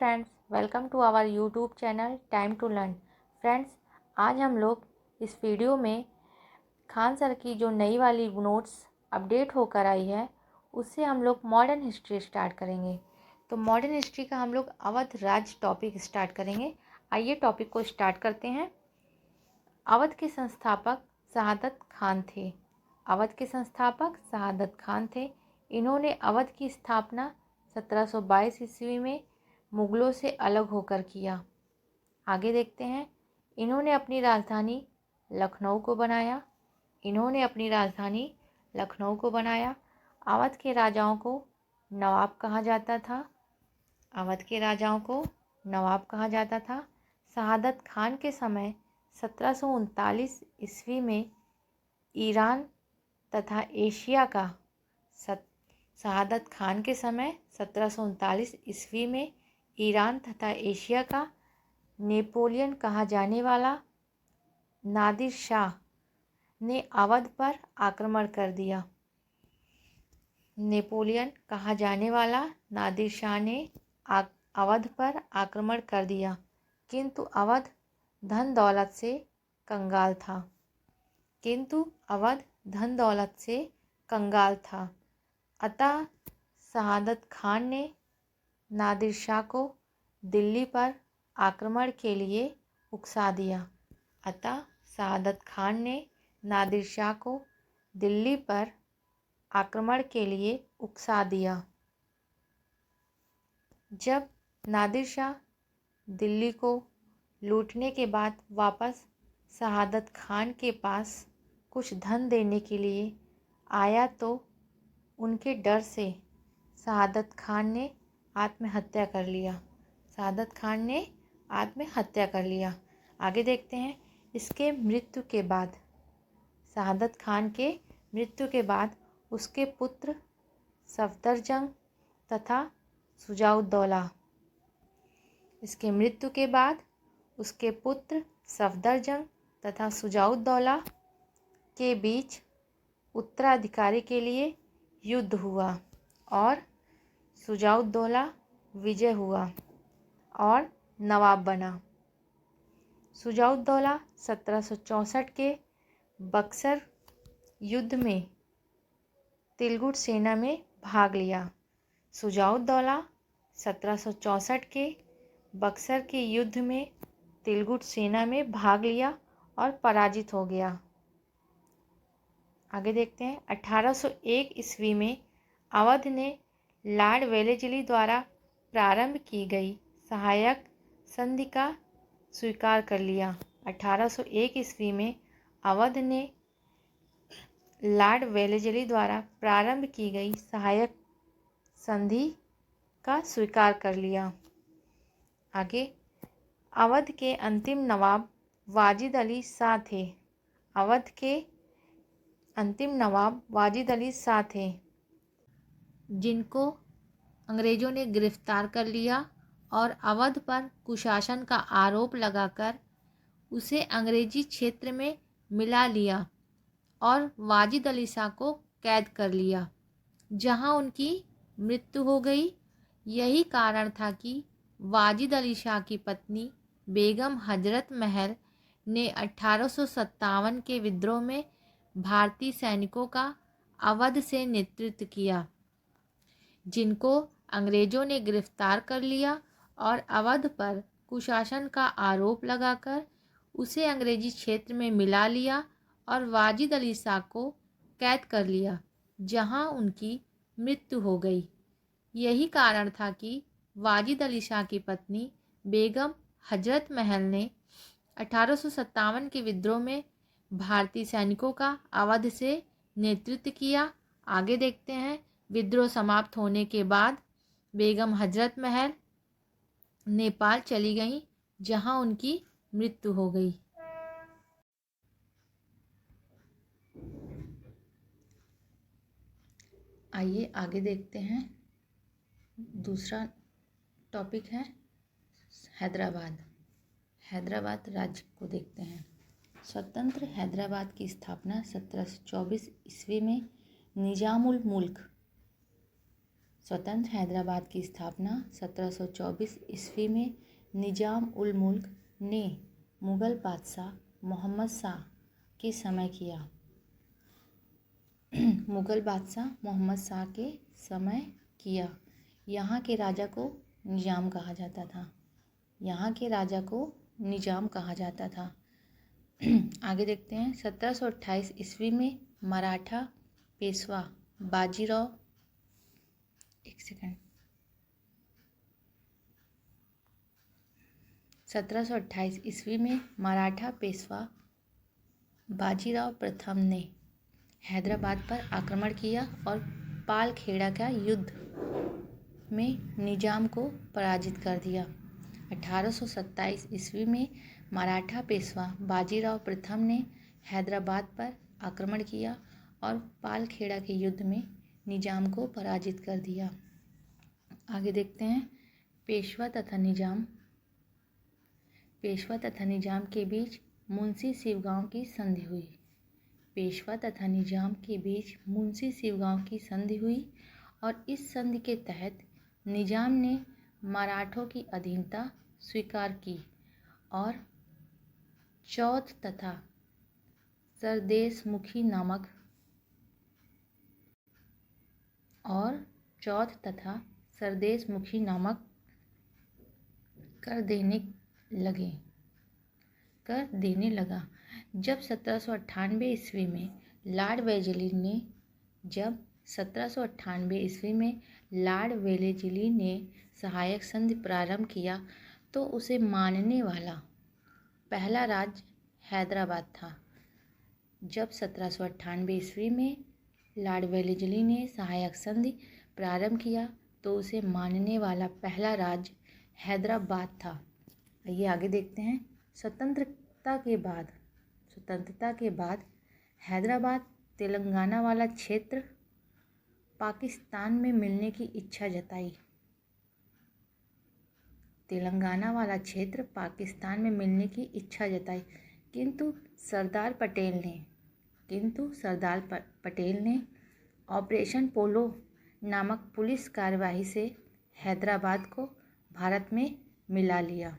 Friends, welcome to our YouTube channel time to learn. Friends, आज हम लोग इस वीडियो में खान सर की जो नई वाली नोट्स अपडेट होकर आई है उससे हम लोग मॉडर्न हिस्ट्री स्टार्ट करेंगे। तो मॉडर्न हिस्ट्री का हम लोग अवध राज्य टॉपिक स्टार्ट करेंगे। आइए टॉपिक को स्टार्ट करते हैं। अवध के संस्थापक शहादत खान थे। अवध के संस्थापक शहादत खान थे। इन्होंने अवध की स्थापना 1722 ईस्वी में मुगलों से अलग होकर किया। आगे देखते हैं। इन्होंने अपनी राजधानी लखनऊ को बनाया। अवध के राजाओं को नवाब कहा जाता था। शहादत खान के समय 1739 ईस्वी में ईरान तथा एशिया का शहादत खान के समय 1739 ईस्वी में ईरान तथा एशिया का नेपोलियन कहा जाने वाला नादिर शाह ने अवध पर आक्रमण कर दिया। अवध पर आक्रमण कर दिया, किंतु अवध धन दौलत से कंगाल था। अतः शहादत खान ने नादिर शाह को दिल्ली पर आक्रमण के लिए उकसा दिया। जब नादिर शाह दिल्ली को लूटने के बाद वापस शहादत खान के पास कुछ धन देने के लिए आया तो उनके डर से शहादत खान ने आत्महत्या कर लिया। आगे देखते हैं। शहादत खान के मृत्यु के बाद उसके पुत्र सफदरजंग तथा शुजाउद्दौला के बीच उत्तराधिकारी के लिए युद्ध हुआ और शुजाउद्दौला विजय हुआ और नवाब बना। शुजाउद्दौला 1764 के बक्सर युद्ध में तिलगुट सेना में भाग लिया। और पराजित हो गया। आगे देखते हैं। 1801 ईस्वी में अवध ने लॉर्ड वेलेस्ली द्वारा प्रारंभ की गई सहायक संधि का स्वीकार कर लिया। 1801 ईस्वी में अवध ने लॉर्ड वेलेस्ली द्वारा प्रारंभ की गई सहायक संधि का स्वीकार कर लिया। आगे, अवध के अंतिम नवाब वाजिद अली शाह थे, जिनको अंग्रेज़ों ने गिरफ्तार कर लिया और अवध पर कुशासन का आरोप लगाकर उसे अंग्रेजी क्षेत्र में मिला लिया और वाजिद अली शाह को कैद कर लिया, जहां उनकी मृत्यु हो गई। यही कारण था कि वाजिद अली शाह की पत्नी बेगम हजरत महल ने 1857 के विद्रोह में भारतीय सैनिकों का अवध से नेतृत्व किया, जिनको अंग्रेज़ों ने गिरफ्तार कर लिया और अवध पर कुशासन का आरोप लगाकर उसे अंग्रेजी क्षेत्र में मिला लिया और वाजिद अली शाह को कैद कर लिया, जहां उनकी मृत्यु हो गई। यही कारण था कि वाजिद अली शाह की पत्नी बेगम हजरत महल ने 1857 के विद्रोह में भारतीय सैनिकों का अवध से नेतृत्व किया। आगे देखते हैं। विद्रोह समाप्त होने के बाद बेगम हजरत महल नेपाल चली गईं, जहां उनकी मृत्यु हो गई। आइए आगे देखते हैं। दूसरा टॉपिक है हैदराबाद राज्य को देखते हैं। स्वतंत्र हैदराबाद की स्थापना 1724 ईस्वी में निजामुल मुल्क स्वतंत्र हैदराबाद की स्थापना 1724 ईस्वी में निजाम उल मुल्क ने मुग़ल बादशाह मोहम्मद शाह के समय किया। मुग़ल बादशाह मोहम्मद शाह के समय किया। यहाँ के राजा को निजाम कहा जाता था। यहाँ के राजा को निजाम कहा जाता था। आगे देखते हैं। 1728 ईस्वी में मराठा पेशवा बाजीराव 1728 ईस्वी में मराठा पेशवा बाजीराव प्रथम ने हैदराबाद पर आक्रमण किया और पालखेड़ा का युद्ध में निजाम को पराजित कर दिया। 1827 ईस्वी में मराठा पेशवा बाजीराव प्रथम ने हैदराबाद पर आक्रमण किया और पालखेड़ा के युद्ध में निजाम को पराजित कर दिया। आगे देखते हैं। पेशवा तथा निजाम के बीच मुंशी शिवगांव की संधि हुई। पेशवा तथा निजाम के बीच मुंशी शिवगांव की संधि हुई और इस संधि के तहत निजाम ने मराठों की अधीनता स्वीकार की और चौथ तथा सरदेशमुखी नामक कर देने लगा। जब 1798 ईस्वी में लॉर्ड वेलेस्ली ने सहायक संधि प्रारंभ किया तो उसे मानने वाला पहला राज्य हैदराबाद था। जब 1798 ईस्वी में लॉर्ड वेलेस्ली ने सहायक संधि प्रारंभ किया तो उसे मानने वाला पहला राज्य हैदराबाद था। आइए आगे देखते हैं। स्वतंत्रता के बाद हैदराबाद तेलंगाना वाला क्षेत्र पाकिस्तान में मिलने की इच्छा जताई किंतु सरदार पटेल ने ऑपरेशन पोलो नामक पुलिस कार्यवाही से हैदराबाद को भारत में मिला लिया।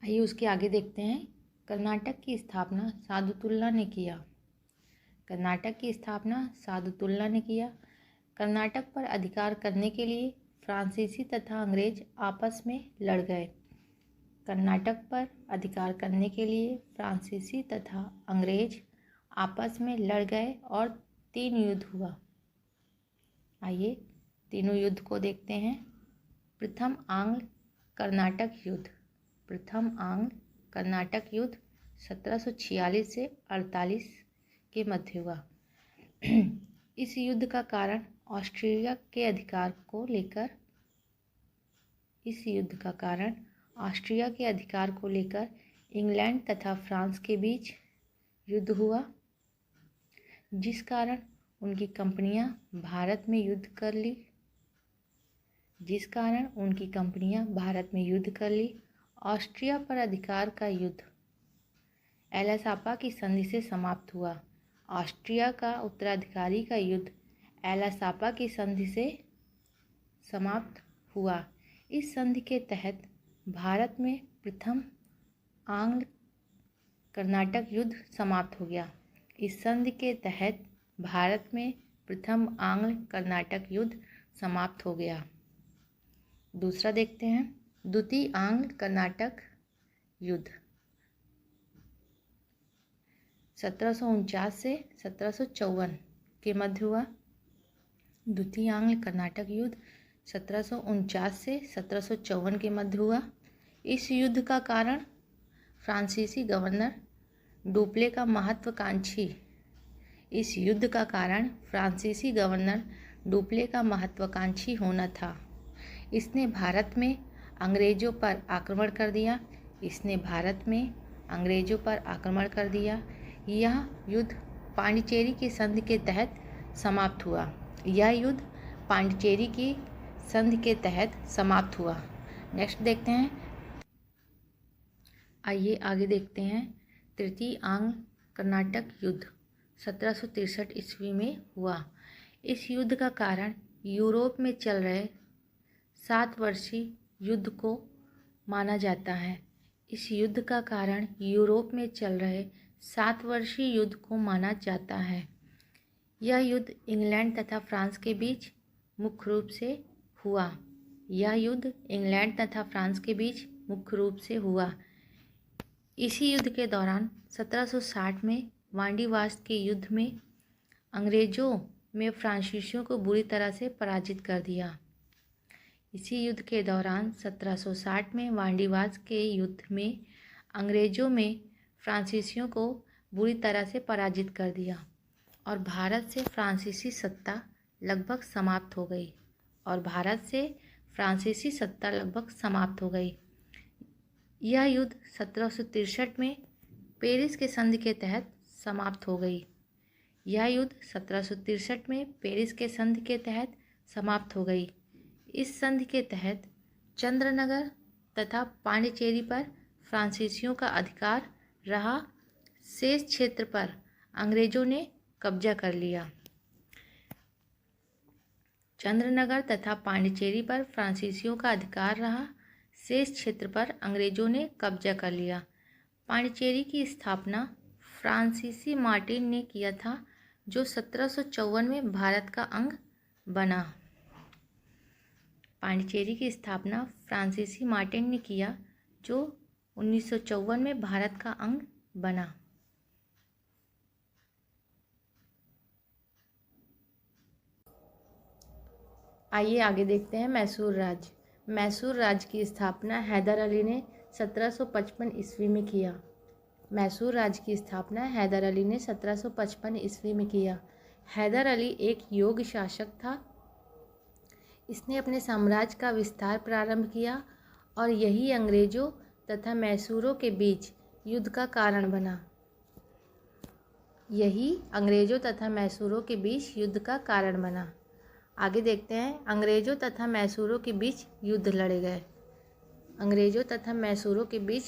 आइए उसके आगे देखते हैं। कर्नाटक की स्थापना सादुतुल्ला ने किया। कर्नाटक पर अधिकार करने के लिए फ्रांसीसी तथा अंग्रेज आपस में लड़ गए। और 3 युद्ध हुआ। आइए तीनों युद्ध को देखते हैं। प्रथम आंग्ल कर्नाटक युद्ध 1746 से 48 के मध्य हुआ। इस युद्ध का कारण ऑस्ट्रिया के अधिकार को लेकर इंग्लैंड तथा फ्रांस के बीच युद्ध हुआ, जिस कारण उनकी कंपनियां भारत में युद्ध कर ली। ऑस्ट्रिया पर अधिकार का युद्ध एलासापा की संधि से समाप्त हुआ। ऑस्ट्रिया का उत्तराधिकारी का युद्ध एलासापा की संधि से समाप्त हुआ। इस संधि के तहत भारत में प्रथम आंग्ल कर्नाटक युद्ध समाप्त हो गया। इस संधि के तहत भारत में प्रथम आंग्ल कर्नाटक युद्ध समाप्त हो गया। दूसरा देखते हैं। द्वितीय आंग्ल कर्नाटक युद्ध 1749 से 1754 के मध्य हुआ। द्वितीय आंग्ल कर्नाटक युद्ध 1749 से 1754 के मध्य हुआ। इस युद्ध का कारण फ्रांसीसी गवर्नर डुप्ले का महत्वाकांक्षी होना था। इसने भारत में अंग्रेजों पर आक्रमण कर दिया। यह युद्ध पांडिचेरी की संधि के तहत समाप्त हुआ। नेक्स्ट देखते हैं। आइए आगे देखते हैं। तृतीय आंग्ल कर्नाटक युद्ध 1763 ईस्वी में हुआ। इस युद्ध का कारण यूरोप में चल रहे 7 वर्षीय युद्ध को माना जाता है। इस युद्ध का कारण यूरोप में चल रहे 7 वर्षीय युद्ध को माना जाता है। यह युद्ध इंग्लैंड तथा फ्रांस के बीच मुख्य रूप से हुआ। यह युद्ध इंग्लैंड तथा फ्रांस के बीच मुख्य रूप से हुआ। इसी युद्ध के दौरान 1760 में वांडीवास के युद्ध में अंग्रेजों में फ्रांसीसियों को बुरी तरह से पराजित कर दिया। इसी युद्ध के दौरान 1760 में वांडीवास के युद्ध में अंग्रेजों में फ्रांसीसियों को बुरी तरह से पराजित कर दिया और भारत से फ्रांसीसी सत्ता लगभग समाप्त हो गई। यह युद्ध 1763 में पेरिस के संधि के तहत समाप्त हो गई। इस संधि के तहत चंद्रनगर तथा पांडिचेरी पर फ्रांसीसियों का अधिकार रहा। शेष क्षेत्र पर अंग्रेजों ने कब्जा कर लिया। चंद्रनगर तथा पांडिचेरी पर फ्रांसीसियों का अधिकार रहा। शेष क्षेत्र पर अंग्रेजों ने कब्जा कर लिया। पांडिचेरी की स्थापना फ्रांसीसी मार्टिन ने किया था, जो 1754 में भारत का अंग बना। पांडिचेरी की स्थापना फ्रांसीसी मार्टिन ने किया, जो 1954 में भारत का अंग बना। आइए आगे देखते हैं मैसूर राज्य। मैसूर राज्य की स्थापना हैदर अली ने 1755 ईस्वी में किया। हैदर अली एक योग्य शासक था। इसने अपने साम्राज्य का विस्तार प्रारंभ किया और यही अंग्रेजों तथा मैसूरों के बीच युद्ध का कारण बना। आगे देखते हैं। अंग्रेजों तथा मैसूरों के बीच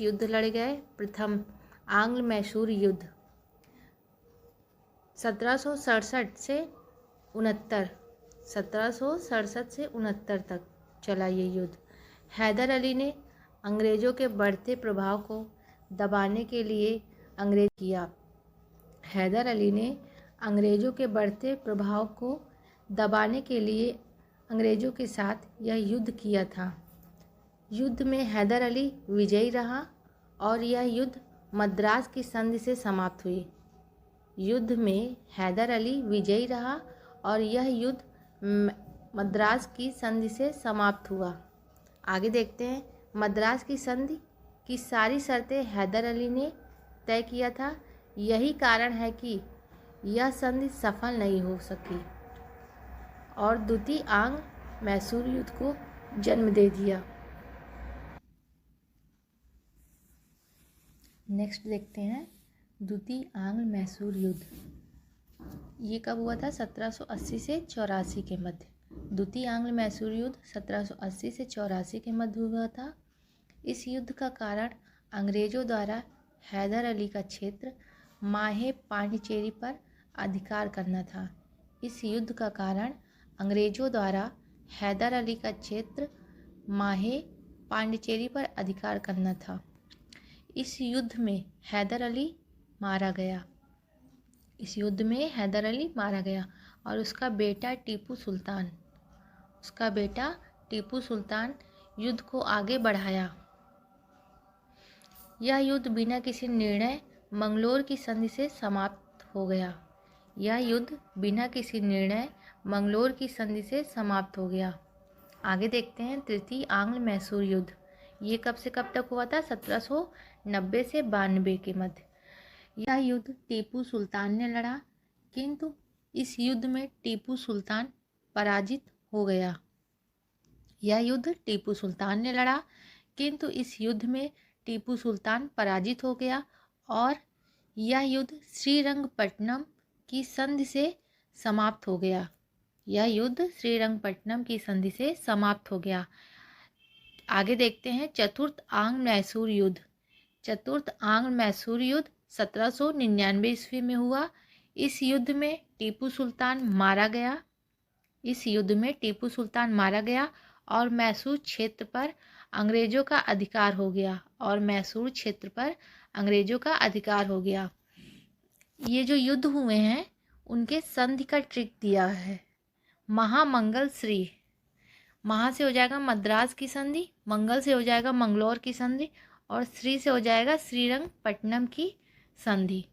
युद्ध लड़े गए। प्रथम आंग्ल मैसूर युद्ध 1767 से 69 तक चला ये युद्ध। हैदर अली ने अंग्रेजों के बढ़ते प्रभाव को दबाने के लिए अंग्रेजों के साथ यह युद्ध किया था। युद्ध में हैदर अली विजयी रहा और यह युद्ध मद्रास की संधि से समाप्त हुआ। आगे देखते हैं। मद्रास की संधि की सारी शर्तें हैदर अली ने तय किया था। यही कारण है कि यह संधि सफल नहीं हो सकी और द्वितीय आंग्ल मैसूर युद्ध को जन्म दे दिया। नेक्स्ट देखते हैं द्वितीय आंग्ल मैसूर युद्ध। ये कब हुआ था? 1780 से 84 के मध्य। द्वितीय आंग्ल मैसूर युद्ध 1780 से 84 के मध्य हुआ था। इस युद्ध का कारण अंग्रेजों द्वारा हैदर अली का क्षेत्र माहे पांडिचेरी पर अधिकार करना था। इस युद्ध का कारण अंग्रेजों द्वारा हैदर अली का क्षेत्र माहे पांडिचेरी पर अधिकार करना था। इस युद्ध में हैदर अली मारा गया और उसका बेटा टीपू सुल्तान युद्ध को आगे बढ़ाया। यह युद्ध बिना किसी निर्णय मंगलोर की संधि से समाप्त हो गया। आगे देखते हैं तृतीय आंग्ल मैसूर युद्ध। ये कब से कब तक हुआ था? 1790 से 92 के मध्य। यह युद्ध टीपू सुल्तान ने लड़ा, किंतु इस युद्ध में टीपू सुल्तान पराजित हो गया। और यह युद्ध श्रीरंगपट्टनम की संधि से समाप्त हो गया। आगे देखते हैं चतुर्थ आंग्ल मैसूर युद्ध चतुर्थ आंग्ल मैसूर युद्ध 1799 ईस्वी में हुआ। इस युद्ध में टीपू सुल्तान मारा गया। इस युद्ध में टीपू सुल्तान मारा गया और मैसूर क्षेत्र पर अंग्रेज़ों का अधिकार हो गया। और मैसूर क्षेत्र पर अंग्रेज़ों का अधिकार हो गया। ये जो युद्ध हुए हैं उनके संधि का ट्रिक दिया है। महामंगल श्री, महा से हो जाएगा मद्रास की संधि, मंगल से हो जाएगा मंगलौर की संधि और श्री से हो जाएगा श्रीरंगपट्टनम की संधि।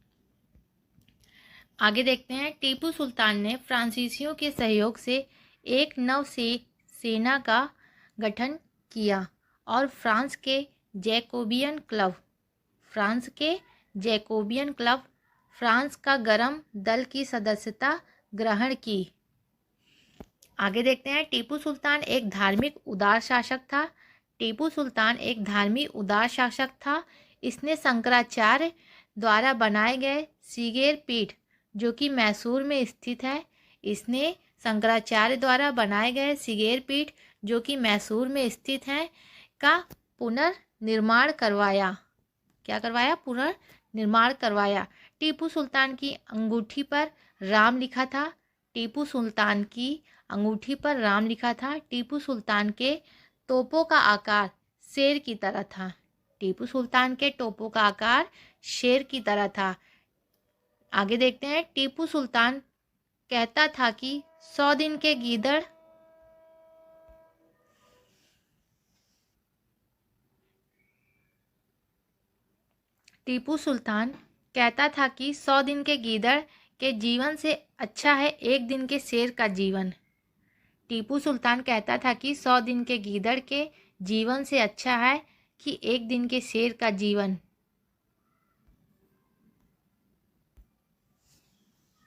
आगे देखते हैं। टीपू सुल्तान ने फ्रांसीसियों के सहयोग से एक नव सेना का गठन किया और फ्रांस के जैकोबियन क्लब फ्रांस का गरम दल की सदस्यता ग्रहण की। आगे देखते हैं। टीपू सुल्तान एक धार्मिक उदार शासक था। टीपू सुल्तान एक धार्मिक उदार शासक था। इसने शंकराचार्य द्वारा बनाए गए सिगेर पीठ जो कि मैसूर में स्थित है, इसने शंकराचार्य द्वारा बनाए गए सिगेर पीठ जो कि मैसूर में स्थित है का पुनर्निर्माण करवाया। क्या करवाया? पुनर्निर्माण करवाया। टीपू सुल्तान की अंगूठी पर राम लिखा था। टीपू सुल्तान की अंगूठी पर राम लिखा था। टीपू सुल्तान के तोपों का आकार शेर की तरह था। टीपू सुल्तान के तोपों का आकार शेर की तरह था। आगे देखते हैं। टीपू सुल्तान कहता था कि 100 दिन के गीदड़ टीपू सुल्तान कहता था कि 100 दिन के गीदड़ के जीवन से अच्छा है एक दिन के शेर का जीवन। टीपू सुल्तान कहता था कि 100 दिन के गीदड़ के जीवन से अच्छा है कि एक दिन के शेर का जीवन।